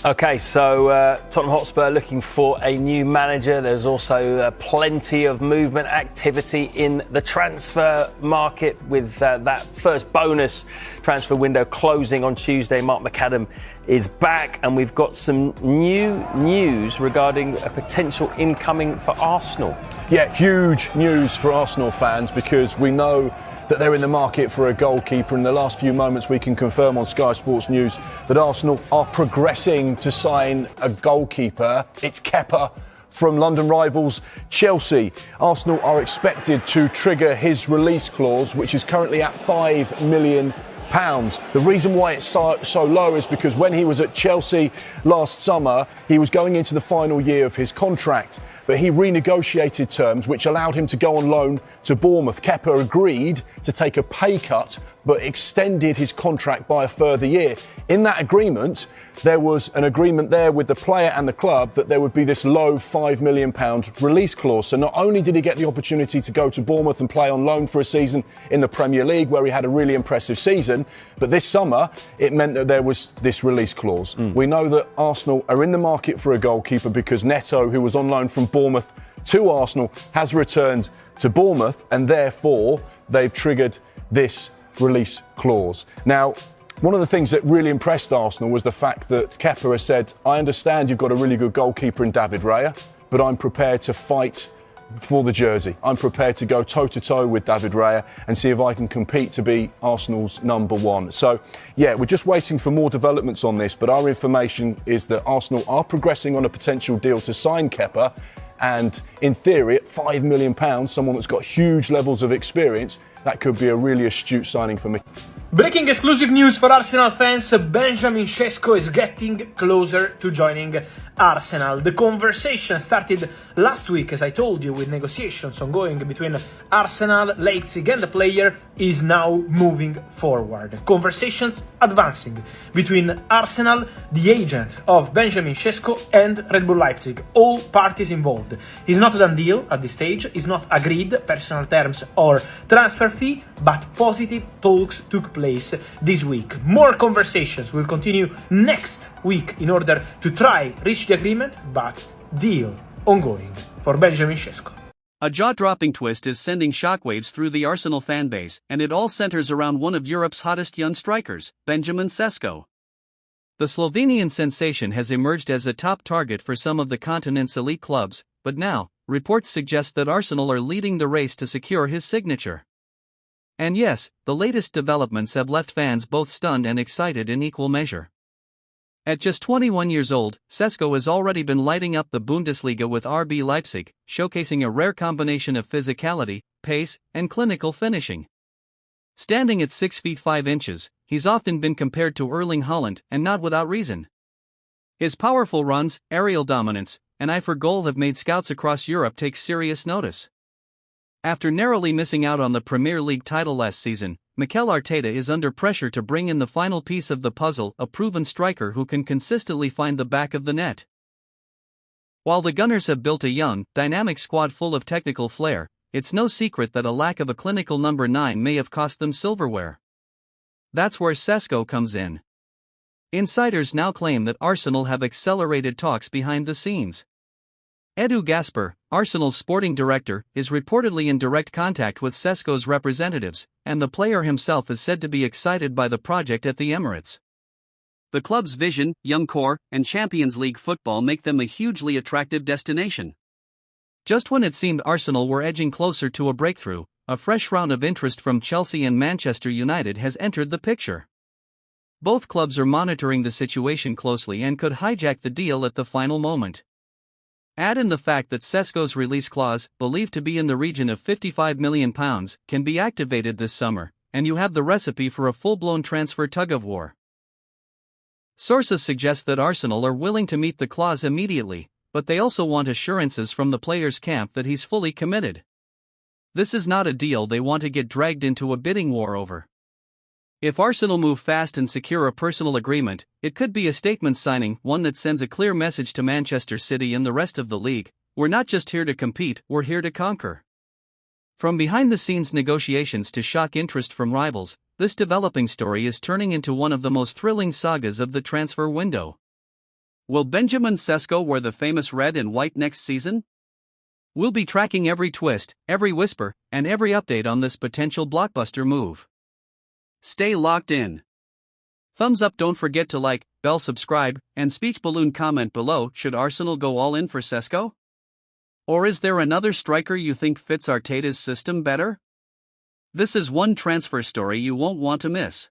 Okay, so Tottenham Hotspur looking for a new manager. There's also plenty of movement activity in the transfer market with that first bonus transfer window closing on Tuesday. Mark McAdam is back, and we've got some new news regarding a potential incoming for Arsenal. Yeah, huge news for Arsenal fans because we know that they're in the market for a goalkeeper. In the last few moments, we can confirm on Sky Sports News that Arsenal are progressing to sign a goalkeeper. It's Kepa from London rivals Chelsea. Arsenal are expected to trigger his release clause, which is currently at £5 million. The reason why it's so low is because when he was at Chelsea last summer, he was going into the final year of his contract, but he renegotiated terms which allowed him to go on loan to Bournemouth. Kepa agreed to take a pay cut, but extended his contract by a further year. In that agreement, there was an agreement there with the player and the club that there would be this low £5 million release clause. So not only did he get the opportunity to go to Bournemouth and play on loan for a season in the Premier League, where he had a really impressive season, but this summer, it meant that there was this release clause. We know that Arsenal are in the market for a goalkeeper because Neto, who was on loan from Bournemouth to Arsenal, has returned to Bournemouth, and therefore they've triggered this release clause. Now, one of the things that really impressed Arsenal was the fact that Kepa has said, I understand you've got a really good goalkeeper in David Raya, but I'm prepared to fight for the jersey. I'm prepared to go toe-to-toe with David Raya and see if I can compete to be Arsenal's number one. So, yeah, we're just waiting for more developments on this, but our information is that Arsenal are progressing on a potential deal to sign Kepa, and in theory, at £5 million, someone that's got huge levels of experience, that could be a really astute signing for me. Breaking exclusive news for Arsenal fans, Benjamin Šeško is getting closer to joining Arsenal. The conversation started last week, as I told you, with negotiations ongoing between Arsenal, Leipzig and the player is now moving forward. Conversations advancing between Arsenal, the agent of Benjamin Šeško and Red Bull Leipzig. All parties involved. It's not a done deal at this stage, it's not agreed personal terms or transfer fee, but positive talks took place this week. More conversations will continue next week in order to try reach the agreement, but deal ongoing for Benjamin Šeško. A jaw-dropping twist is sending shockwaves through the Arsenal fanbase, and it all centers around one of Europe's hottest young strikers, Benjamin Šeško. The Slovenian sensation has emerged as a top target for some of the continent's elite clubs, but now, reports suggest that Arsenal are leading the race to secure his signature. And yes, the latest developments have left fans both stunned and excited in equal measure. At just 21 years old, Šeško has already been lighting up the Bundesliga with RB Leipzig, showcasing a rare combination of physicality, pace, and clinical finishing. Standing at 6 feet 5 inches, he's often been compared to Erling Haaland, and not without reason. His powerful runs, aerial dominance, and eye for goal have made scouts across Europe take serious notice. After narrowly missing out on the Premier League title last season, Mikel Arteta is under pressure to bring in the final piece of the puzzle, a proven striker who can consistently find the back of the net. While the Gunners have built a young, dynamic squad full of technical flair, it's no secret that a lack of a clinical number 9 may have cost them silverware. That's where Šeško comes in. Insiders now claim that Arsenal have accelerated talks behind the scenes. Edu Gaspar, Arsenal's sporting director, is reportedly in direct contact with Šeško's representatives, and the player himself is said to be excited by the project at the Emirates. The club's vision, young core, and Champions League football make them a hugely attractive destination. Just when it seemed Arsenal were edging closer to a breakthrough, a fresh round of interest from Chelsea and Manchester United has entered the picture. Both clubs are monitoring the situation closely and could hijack the deal at the final moment. Add in the fact that Šeško's release clause, believed to be in the region of £55 million, can be activated this summer, and you have the recipe for a full-blown transfer tug-of-war. Sources suggest that Arsenal are willing to meet the clause immediately, but they also want assurances from the player's camp that he's fully committed. This is not a deal they want to get dragged into a bidding war over. If Arsenal move fast and secure a personal agreement, it could be a statement signing, one that sends a clear message to Manchester City and the rest of the league: we're not just here to compete, we're here to conquer. From behind-the-scenes negotiations to shock interest from rivals, this developing story is turning into one of the most thrilling sagas of the transfer window. Will Benjamin Šeško wear the famous red and white next season? We'll be tracking every twist, every whisper, and every update on this potential blockbuster move. Stay locked in. Thumbs up, don't forget to like, bell subscribe, and speech balloon comment below. Should Arsenal go all in for Šeško? Or is there another striker you think fits Arteta's system better? This is one transfer story you won't want to miss.